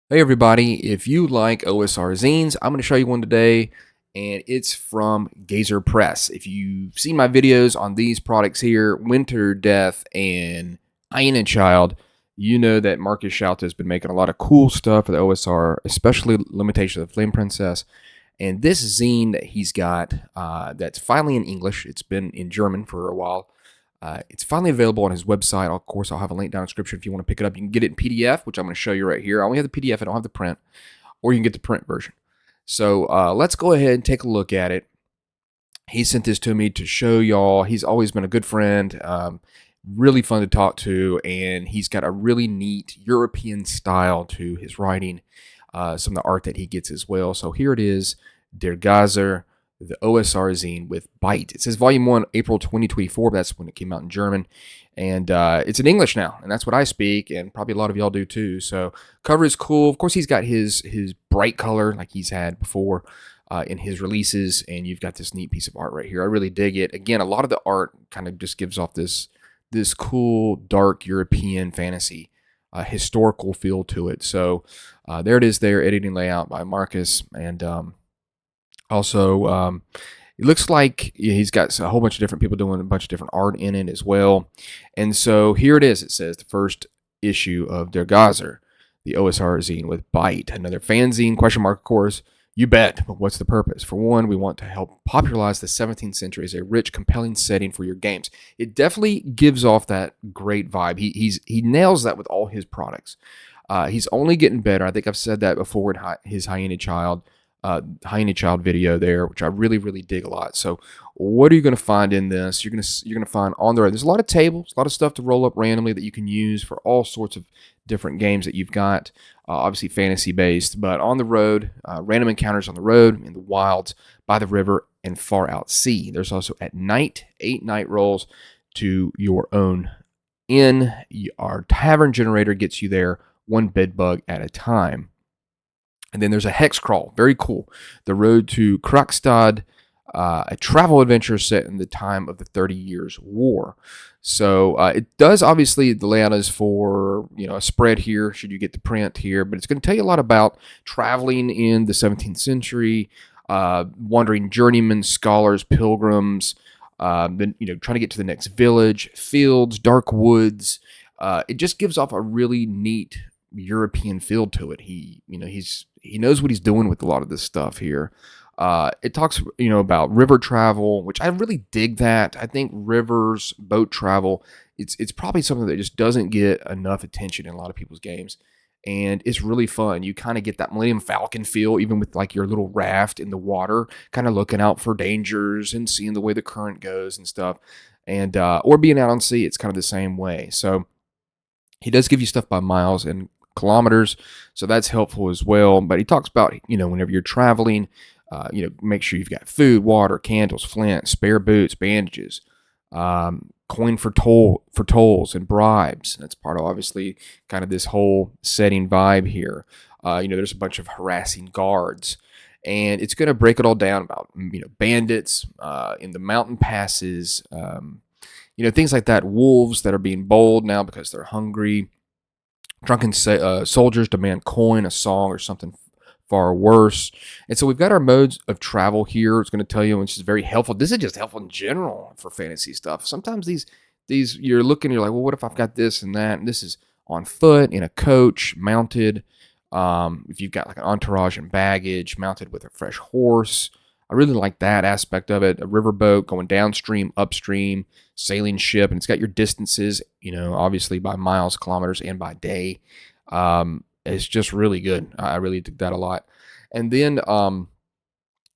Hey everybody, if you like OSR zines, I'm going to show you one today, and it's from Gazer Press. If you've seen my videos on these products here, Winter, Death, and Iron and Child, you know that Marcus Schoute has been making a lot of cool stuff for the OSR, especially Limitation of the Flame Princess. And this zine that he's got, that's finally in English, it's been in German for a while. It's finally available on his website. Of course, I'll have a link down in the description if you want to pick it up. You can get it in PDF, which I'm going to show you right here. I only have the PDF, I don't have the print, or you can get the print version. So let's go ahead and take a look at it. He sent this to me to show y'all. He's always been a good friend, really fun to talk to, and he's got a really neat European style to his writing, some of the art that he gets as well. So here it is, Der Gazer, the OSR zine with Bite. It says Volume 1, April 2024. That's when it came out in German. And it's in English now, and that's what I speak, and probably a lot of y'all do too. So cover is cool. Of course, he's got his bright color like he's had before in his releases, and you've got this neat piece of art right here. I really dig it. Again, a lot of the art kind of just gives off this cool, dark European fantasy historical feel to it. So there it is there, editing layout by Marcus, and also, it looks like he's got a whole bunch of different people doing a bunch of different art in it as well. And so here it is. It says the first issue of Der Gazer, the OSR zine with Bite, another fanzine, question mark, of course. You bet, but what's the purpose? For one, we want to help popularize the 17th century as a rich, compelling setting for your games. It definitely gives off that great vibe. He nails that with all his products. He's only getting better. I think I've said that before in his Hyena Child video there, which I really dig a lot. So what are you going to find in this? You're going to find on the road. There's a lot of tables, a lot of stuff to roll up randomly that you can use for all sorts of different games that you've got. Obviously fantasy based, but on the road, random encounters on the road, in the wilds, by the river, and far out sea. There's also at night, 8 night rolls to your own inn. Our tavern generator gets you there 1 bed bug at a time. And then there's a hex crawl, very cool. The road to Krogstad, a travel adventure set in the time of the 30 Years' War. So it does, obviously, the layout is for a spread here, should you get the print here, but it's going to tell you a lot about traveling in the 17th century, wandering journeymen, scholars, pilgrims, then trying to get to the next village, fields, dark woods. It just gives off a really neat European feel to it. He knows what he's doing with a lot of this stuff here. It talks, about river travel, which I really dig that. I think rivers, boat travel, it's probably something that just doesn't get enough attention in a lot of people's games. And it's really fun. You kind of get that Millennium Falcon feel, even with like your little raft in the water, kind of looking out for dangers and seeing the way the current goes and stuff. And or being out on sea, it's kind of the same way. So he does give you stuff by miles and kilometers, so that's helpful as well. But he talks about, whenever you're traveling, make sure you've got food, water, candles, flint, spare boots, bandages, coin for tolls and bribes. That's part of, obviously, kind of this whole setting vibe here. There's a bunch of harassing guards, and it's going to break it all down about bandits in the mountain passes, things like that. Wolves that are being bold now because they're hungry. Drunken soldiers demand coin, a song, or something far worse. And so we've got our modes of travel here. It's going to tell you, which is very helpful. This is just helpful in general for fantasy stuff. Sometimes these you're looking, you're like, well, what if I've got this and that? And this is on foot, in a coach, mounted. If you've got like an entourage and baggage, mounted with a fresh horse. I really like that aspect of it. A riverboat going downstream, upstream, sailing ship, and it's got your distances, obviously by miles, kilometers, and by day. It's just really good. I really dig that a lot. And then,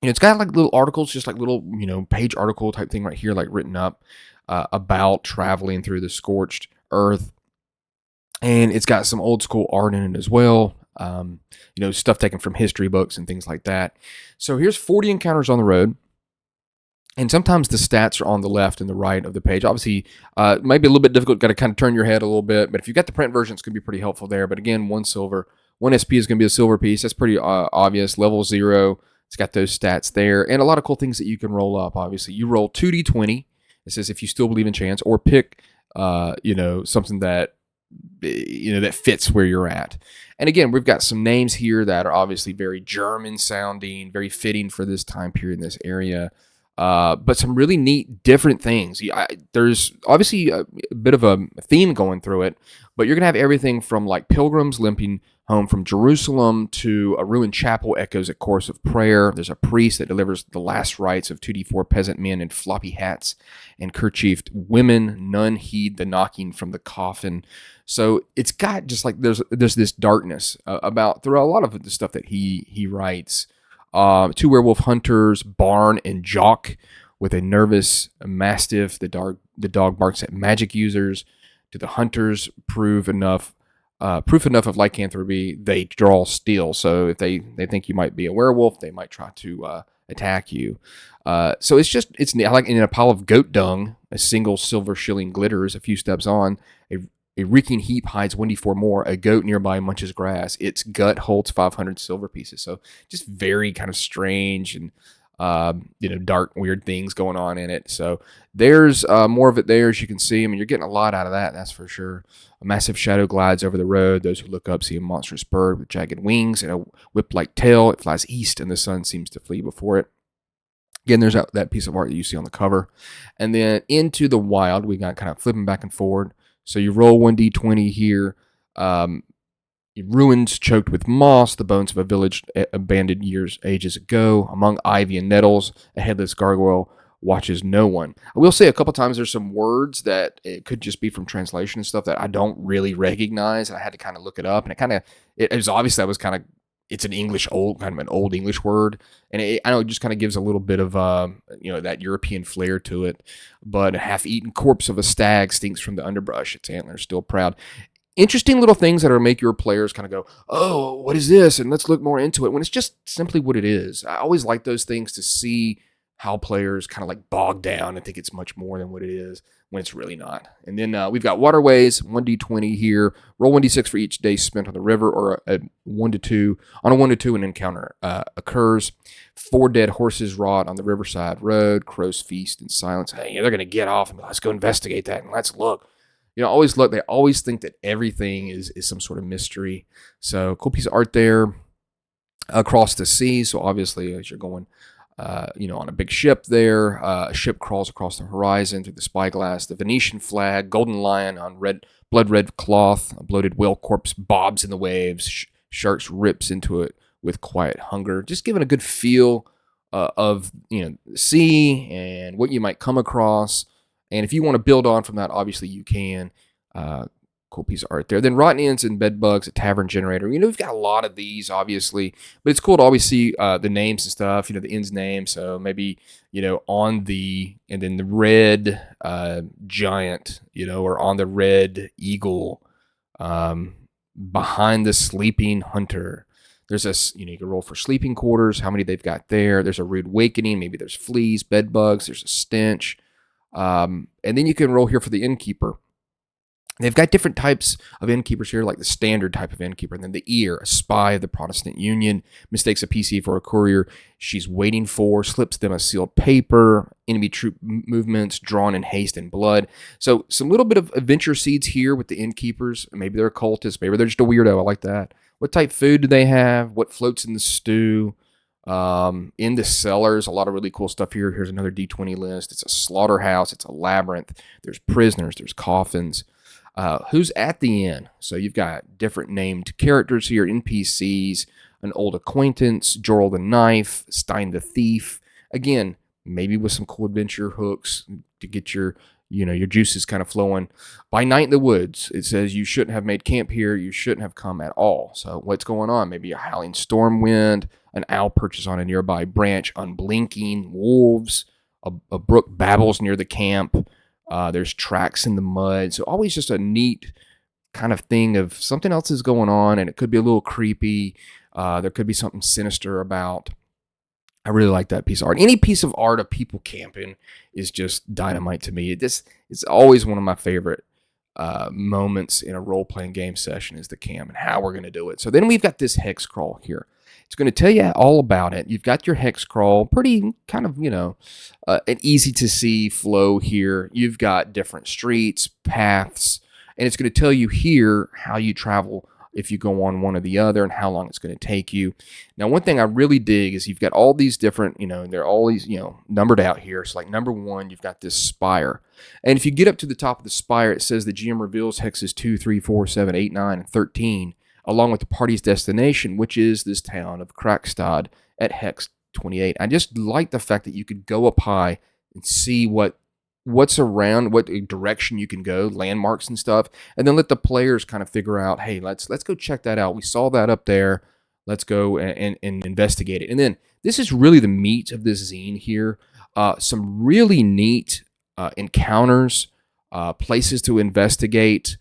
it's got like little articles, just like little, page article type thing right here, like written up about traveling through the scorched earth. And it's got some old school art in it as well. Stuff taken from history books and things like that. So here's 40 encounters on the road. And sometimes the stats are on the left and the right of the page. Obviously, it might be a little bit difficult. Got to kind of turn your head a little bit. But if you got the print version, it's going to be pretty helpful there. But again, 1 silver. 1 SP is going to be a silver piece. That's pretty obvious. Level 0. It's got those stats there. And a lot of cool things that you can roll up, obviously. You roll 2d20. It says if you still believe in chance. Or pick, something that that fits where you're at. And again, we've got some names here that are obviously very German sounding, very fitting for this time period in this area. But some really neat, different things. There's obviously a bit of a theme going through it, but you're going to have everything from like pilgrims limping home from Jerusalem to a ruined chapel echoes a chorus of prayer. There's a priest that delivers the last rites of 2D4 peasant men in floppy hats and kerchiefed women. None heed the knocking from the coffin. So it's got just like there's this darkness about throughout a lot of the stuff that he writes. Two werewolf hunters, Barn and Jock, with a nervous mastiff. The dog barks at magic users. Do the hunters proof enough of lycanthropy? They draw steel. So if they think you might be a werewolf, they might try to attack you. So it's like in a pile of goat dung. A single silver shilling glitters a few steps on. A reeking heap hides 1d4 more. A goat nearby munches grass. Its gut holds 500 silver pieces. So just very kind of strange and dark, weird things going on in it. So there's more of it there, as you can see. I mean, you're getting a lot out of that, that's for sure. A massive shadow glides over the road. Those who look up see a monstrous bird with jagged wings and a whip-like tail. It flies east, and the sun seems to flee before it. Again, there's that piece of art that you see on the cover. And then into the wild, we got kind of flipping back and forward. So you roll 1d20 here. Ruins choked with moss, the bones of a village abandoned ages ago. Among ivy and nettles, a headless gargoyle watches no one. I will say a couple times there's some words that it could just be from translation and stuff that I don't really recognize, and I had to kind of look it up. And it was obvious that was kind of, it's an kind of an old English word, and I know it just kind of gives a little bit of that European flair to it. But a half-eaten corpse of a stag stinks from the underbrush. Its antlers still proud. Interesting little things that are make your players kind of go, oh, what is this? And let's look more into it, when it's just simply what it is. I always like those things to see how players kind of like bog down and think it's much more than what it is when it's really not. And then we've got waterways, 1d20 here. Roll 1d6 for each day spent on the river, or a 1 to 2. On a 1 to 2, an encounter occurs. 4 dead horses rot on the riverside road. Crows feast in silence. Hey, they're going to get off and be, let's go investigate that and let's look. Always look. They always think that everything is some sort of mystery. So cool piece of art there. Across the sea. So obviously, as you're going, on a big ship there, a ship crawls across the horizon through the spyglass. The Venetian flag, golden lion on blood red cloth, a bloated whale corpse bobs in the waves. Sharks rips into it with quiet hunger. Just giving a good feel of the sea and what you might come across. And if you want to build on from that, obviously you can. Cool piece of art there. Then rotten ends and bed bugs, a tavern generator. We've got a lot of these, obviously, but it's cool to always see the names and stuff. The end's name. So maybe on and then the red giant, or on the red eagle, behind the sleeping hunter. There's you can roll for sleeping quarters. How many they've got there? There's a rude awakening. Maybe there's fleas, bed bugs. There's a stench. And then you can roll here for the innkeeper. They've got different types of innkeepers here, like the standard type of innkeeper. And then the ear, a spy of the Protestant Union, mistakes a PC for a courier. She's waiting for, slips them a sealed paper, enemy troop movements, drawn in haste and blood. So some little bit of adventure seeds here with the innkeepers. Maybe they're occultists. Maybe they're just a weirdo. I like that. What type of food do they have? What floats in the stew? In the cellars, a lot of really cool stuff here. Here's another D20 list. It's a slaughterhouse. It's a labyrinth. There's prisoners. There's coffins. Who's at the inn? So you've got different named characters here, NPCs, an old acquaintance, Jorl the Knife, Stein the Thief. Again, maybe with some cool adventure hooks to get your juices kind of flowing. By night in the woods, it says you shouldn't have made camp here. You shouldn't have come at all. So what's going on? Maybe a howling storm wind, an owl perches on a nearby branch, unblinking, wolves, a brook babbles near the camp. There's tracks in the mud. So always just a neat kind of thing of something else is going on, and it could be a little creepy. There could be something sinister about. I really like that piece of art. Any piece of art of people camping is just dynamite to me. It's always one of my favorite moments in a role-playing game session is the camp and how we're going to do it. So then we've got this hex crawl here. It's going to tell you all about it. You've got your hex crawl, pretty kind of, an easy to see flow here. You've got different streets, paths, and it's going to tell you here how you travel if you go on one or the other and how long it's going to take you. Now, one thing I really dig is you've got all these different, they're all these, numbered out here. So like number 1, you've got this spire. And if you get up to the top of the spire, it says the GM reveals hexes 2, 3, 4, 7, 8, 9, and 13, along with the party's destination, which is this town of Krakstad at hex 28. I just like the fact that you could go up high and see what's around, what direction you can go, landmarks and stuff, and then let the players kind of figure out, hey, let's go check that out. We saw that up there. Let's go and investigate it. And then this is really the meat of this zine here. Some really neat encounters, places to investigate,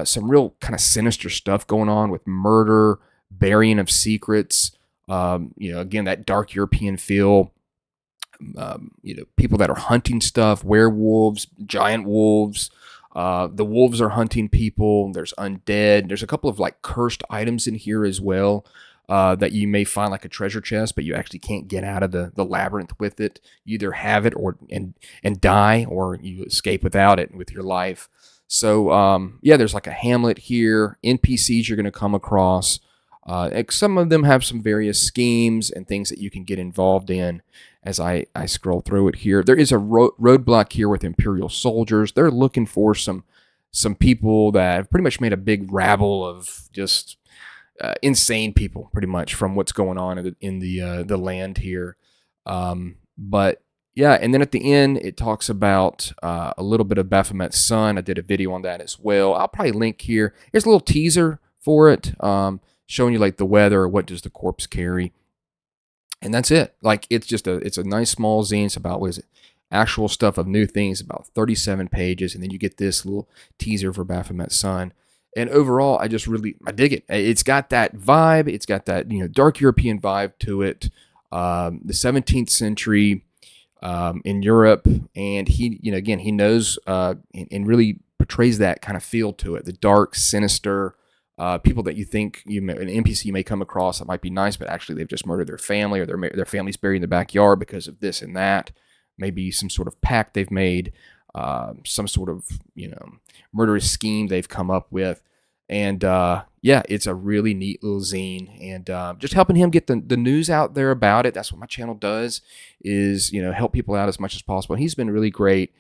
some real kind of sinister stuff going on with murder, burying of secrets, again, that dark European feel. People that are hunting stuff, werewolves, giant wolves. The wolves are hunting people. There's undead. There's a couple of like cursed items in here as well that you may find like a treasure chest, but you actually can't get out of the labyrinth with it. You either have it and die, or you escape without it with your life. So there's like a hamlet here. NPCs you're going to come across. Some of them have some various schemes and things that you can get involved in. As I scroll through it here, there is a roadblock here with Imperial soldiers. They're looking for some people that have pretty much made a big rabble of just insane people, pretty much, from what's going on in the land here. But yeah, and then at the end it talks about a little bit of Baphomet's son. I did a video on that as well. I'll probably link here. Here's a little teaser for it, showing you like the weather, or what does the corpse carry. And that's it. Like, it's a nice small zine. It's about, what is it? Actual stuff of new things, about 37 pages. And then you get this little teaser for Baphomet's son. And overall, I dig it. It's got that vibe. It's got that, dark European vibe to it. The 17th century in Europe. And he, again, he knows and really portrays that kind of feel to it. The dark, sinister, people that you think an NPC you may come across that might be nice, but actually they've just murdered their family, or their family's buried in the backyard because of this and that. Maybe some sort of pact they've made, some sort of murderous scheme they've come up with. And it's a really neat little zine, and just helping him get the news out there about it. That's what my channel does, is help people out as much as possible. And he's been really great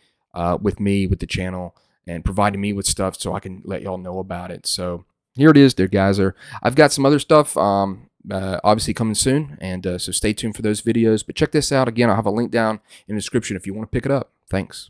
with me, with the channel, and providing me with stuff so I can let y'all know about it. So here it is, dear Geyser. I've got some other stuff obviously coming soon, and so stay tuned for those videos. But check this out. Again, I'll have a link down in the description if you want to pick it up. Thanks.